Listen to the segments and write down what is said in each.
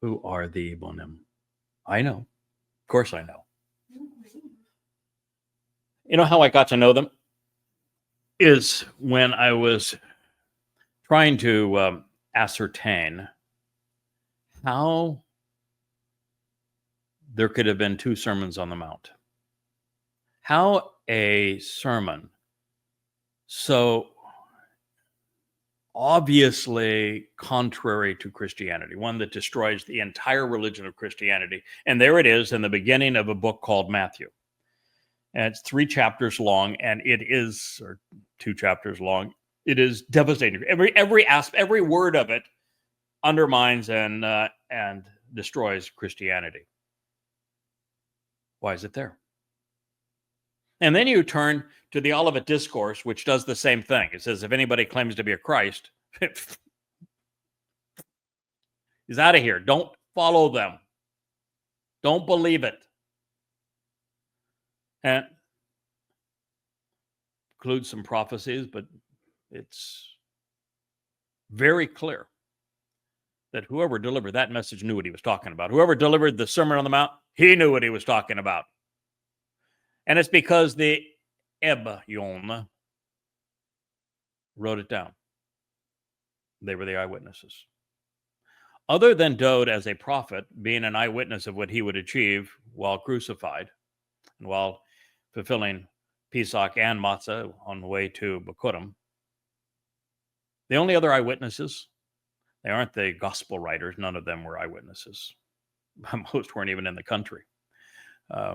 Who are the Ebyonym? I know. Of course I know. You know how I got to know them? Is when I was trying to ascertain how there could have been two sermons on the Mount. How a sermon so obviously contrary to Christianity, one that destroys the entire religion of Christianity. And there it is in the beginning of a book called Matthew. And it's 3 chapters long, and it is, or 2 chapters long. It is devastating. Every word of it undermines and destroys Christianity. Why is it there? And then you turn to the Olivet Discourse, which does the same thing. It says, if anybody claims to be a Christ, he's out of here. Don't follow them. Don't believe it. And includes some prophecies, but it's very clear that whoever delivered that message knew what he was talking about. Whoever delivered the Sermon on the Mount, he knew what he was talking about. And it's because the Ebyonym wrote it down. They were the eyewitnesses. Other than Dode as a prophet, being an eyewitness of what he would achieve while crucified and while fulfilling Pesach and Matzah on the way to Bekurim, the only other eyewitnesses, they aren't the gospel writers. None of them were eyewitnesses. Most weren't even in the country.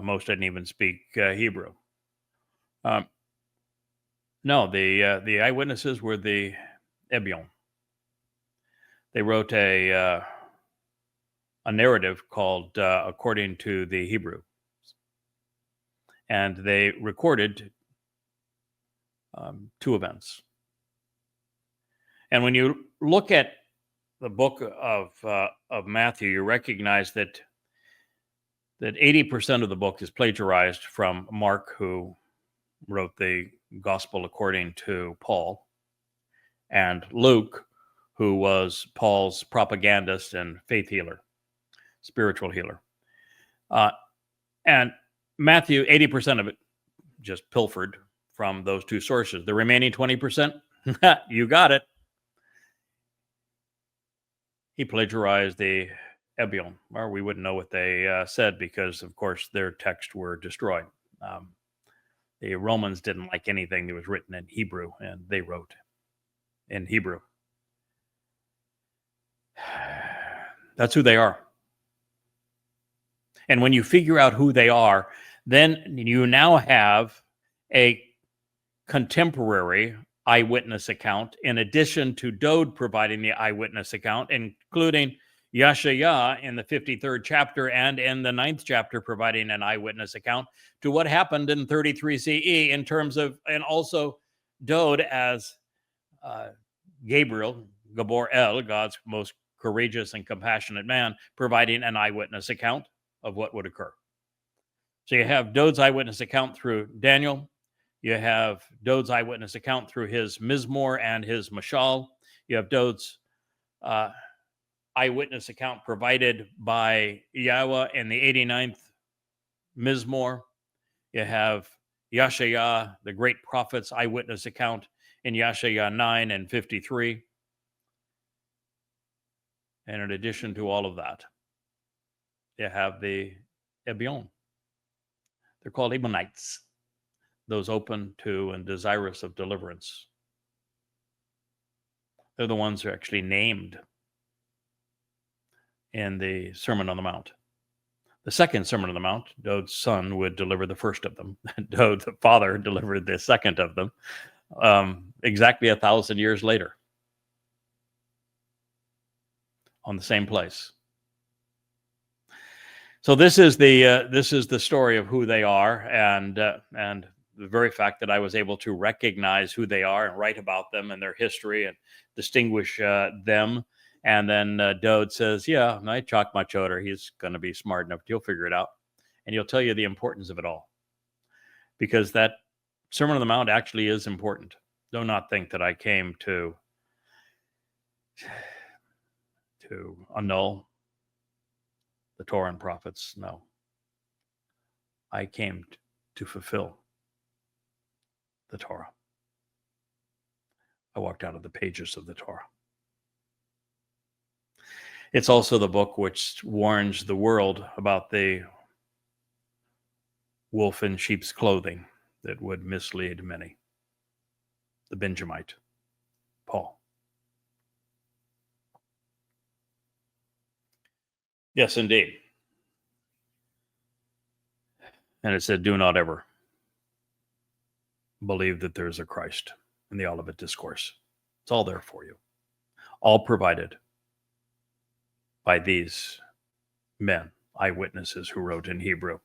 Most didn't even speak Hebrew. No, the eyewitnesses were the Ebyonym. They wrote a narrative called According to the Hebrew. And they recorded 2 events. And when you look at the book of Matthew, you recognize that 80% of the book is plagiarized from Mark, who wrote the Gospel according to Paul, and Luke, who was Paul's propagandist and faith healer, spiritual healer. And Matthew, 80% of it just pilfered from those 2 sources. The remaining 20%, you got it. He plagiarized the Ebyonym, or we wouldn't know what they said because, of course, their texts were destroyed. The Romans didn't like anything that was written in Hebrew, and they wrote in Hebrew. That's who they are. And when you figure out who they are, then you now have a contemporary eyewitness account, in addition to Dode providing the eyewitness account, including Yahowah in the 53rd chapter and in the 9th chapter providing an eyewitness account to what happened in 33 CE in terms of, and also Dode as Gabriel, Gabor El, God's most courageous and compassionate man, providing an eyewitness account of what would occur. So you have Dode's eyewitness account through Daniel. You have Dode's eyewitness account through his Mizmor and his Mashal. You have Dode's eyewitness account provided by Yahowah in the 89th Mizmor. You have Yahowah, the great prophet's eyewitness account in Yahowah 9 and 53. And in addition to all of that, you have the Ebyonym. They're called Ebionites, those open to and desirous of deliverance. They're the ones who are actually named in the Sermon on the Mount. The second Sermon on the Mount, Dode's son would deliver the first of them. Dode, the father, delivered the second of them exactly 1,000 years later on the same place. So this is the story of who they are, and the very fact that I was able to recognize who they are and write about them and their history and distinguish them. And then Dode says, yeah, I chalk my choder. He's going to be smart enough. He'll figure it out. And he'll tell you the importance of it all. Because that Sermon on the Mount actually is important. Do not think that I came to annul the Torah and prophets. No. I came to fulfill the Torah. I walked out of the pages of the Torah. It's also the book which warns the world about the wolf in sheep's clothing that would mislead many. The Benjamite, Paul. Yes, indeed. And it said, do not ever believe that there's a Christ in the Olivet Discourse. It's all there for you. All provided by these men, eyewitnesses who wrote in Hebrew,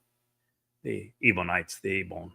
the Ebonites, the Ebon,